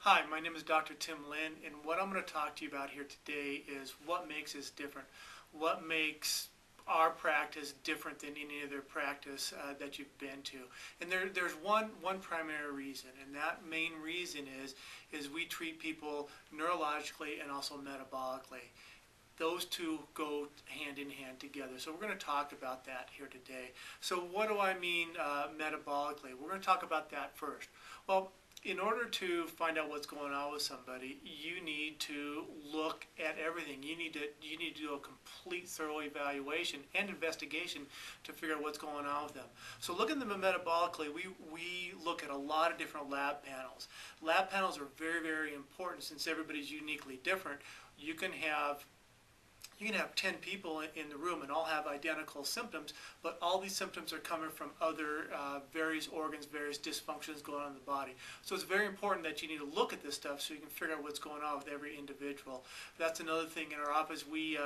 Hi, my name is Dr. Tim Lynn, and what I'm going to talk to you about here today is what makes us different. What makes our practice different than any other practice that you've been to. And there's one primary reason, and that main reason is we treat people neurologically and also metabolically. Those two go hand in hand together. So we're going to talk about that here today. So what do I mean metabolically? We're going to talk about that first. Well, in order to find out what's going on with somebody, you need to look at everything. You need to do a complete thorough evaluation and investigation to figure out what's going on with them. So looking at them metabolically, we look at a lot of different lab panels. Lab panels are very, very important since everybody's uniquely different. You can have 10 people in the room and all have identical symptoms, but all these symptoms are coming from other various organs, various dysfunctions going on in the body. So it's very important that you need to look at this stuff so you can figure out what's going on with every individual. That's another thing in our office. We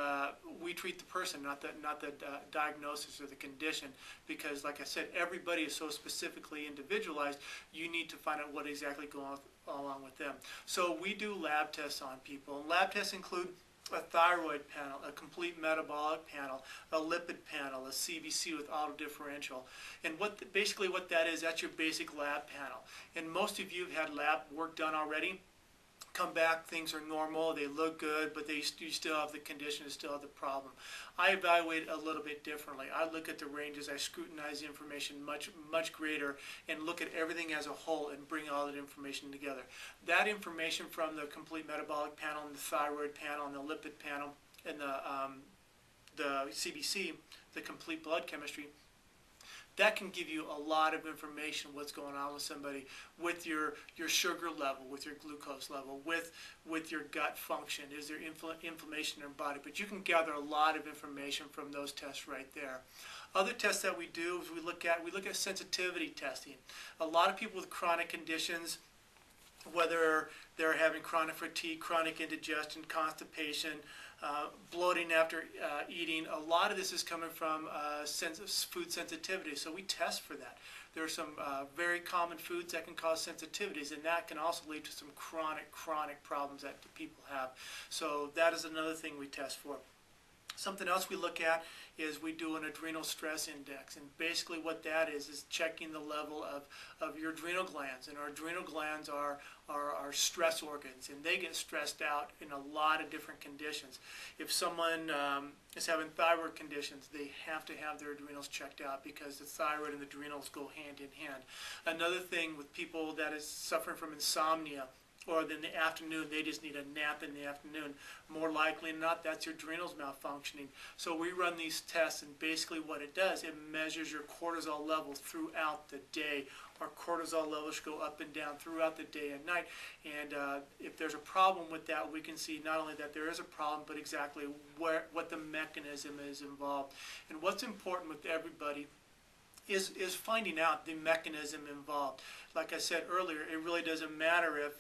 treat the person, not the diagnosis or the condition, because like I said, everybody is so specifically individualized. You need to find out what exactly going on along with them. So we do lab tests on people. And lab tests include a thyroid panel, a complete metabolic panel, a lipid panel, a CBC with autodifferential. And basically what that is, that's your basic lab panel. And most of you have had lab work done already. Come back, things are normal, they look good, but you still have the condition, you still have the problem. I evaluate a little bit differently. I look at the ranges, I scrutinize the information much greater, and look at everything as a whole and bring all that information together. That information from the complete metabolic panel and the thyroid panel and the lipid panel and the CBC, the complete blood chemistry, that can give you a lot of information what's going on with somebody, with your sugar level, with your glucose level, with your gut function. Is there inflammation in your body? But you can gather a lot of information from those tests right there. Other tests that we do is we look at sensitivity testing. A lot of people with chronic conditions, whether they're having chronic fatigue, chronic indigestion, constipation, bloating after eating, a lot of this is coming from food sensitivity. So we test for that. There are some very common foods that can cause sensitivities, and that can also lead to some chronic problems that people have. So that is another thing we test for. Something else we look at is we do an adrenal stress index, and basically what that is checking the level of your adrenal glands. And our adrenal glands are stress organs, and they get stressed out in a lot of different conditions. If someone is having thyroid conditions, they have to have their adrenals checked out because the thyroid and the adrenals go hand in hand. Another thing with people that is suffering from insomnia, or in the afternoon, they just need a nap in the afternoon. More likely than not, that's your adrenals malfunctioning. So we run these tests, and basically what it does, it measures your cortisol levels throughout the day. Our cortisol levels go up and down throughout the day and night. And if there's a problem with that, we can see not only that there is a problem, but exactly what the mechanism is involved. And what's important with everybody is finding out the mechanism involved. Like I said earlier, it really doesn't matter if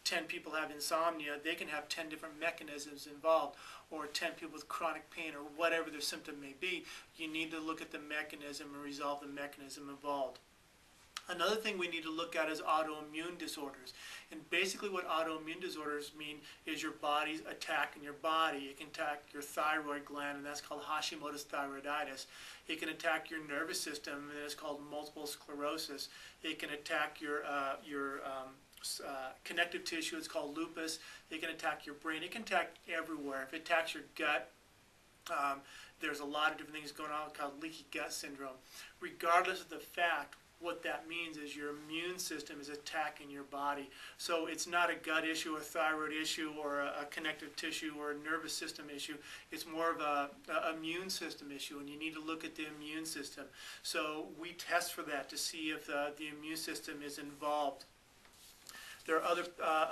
10 people have insomnia, they can have 10 different mechanisms involved, or 10 people with chronic pain, or whatever their symptom may be. You need to look at the mechanism and resolve the mechanism involved. Another thing we need to look at is autoimmune disorders. And basically what autoimmune disorders mean is your body's attacking your body. It can attack your thyroid gland, and that's called Hashimoto's thyroiditis. It can attack your nervous system, and that's called multiple sclerosis. It can attack your connective tissue, it's called lupus. It can attack your brain. It can attack everywhere. If it attacks your gut, there's a lot of different things going on called leaky gut syndrome. Regardless of the fact, what that means is your immune system is attacking your body. So it's not a gut issue, a thyroid issue, or a connective tissue, or a nervous system issue. It's more of an immune system issue, and you need to look at the immune system. So we test for that to see if the immune system is involved. There are other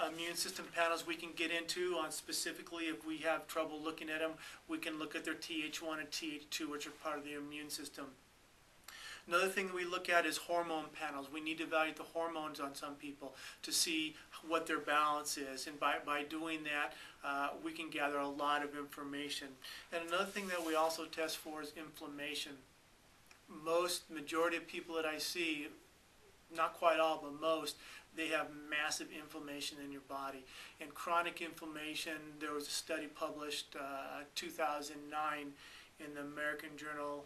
immune system panels we can get into on specifically if we have trouble looking at them. We can look at their Th1 and Th2, which are part of the immune system. Another thing that we look at is hormone panels. We need to evaluate the hormones on some people to see what their balance is. And by doing that, we can gather a lot of information. And another thing that we also test for is inflammation. Majority of people that I see not quite all, but most, they have massive inflammation in your body. And chronic inflammation, there was a study published 2009 in the American Journal,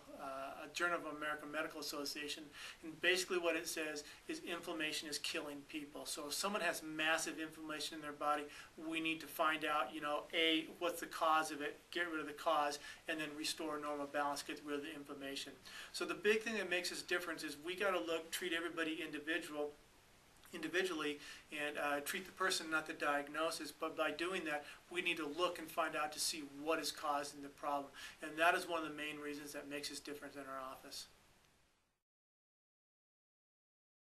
Journal of American Medical Association, and basically what it says is inflammation is killing people. So if someone has massive inflammation in their body, we need to find out, you know, A, what's the cause of it, get rid of the cause, and then restore normal balance, get rid of the inflammation. So the big thing that makes us different is we got to treat everybody individually and treat the person, not the diagnosis. But by doing that, we need to look and find out to see what is causing the problem. And that is one of the main reasons that makes us different in our office.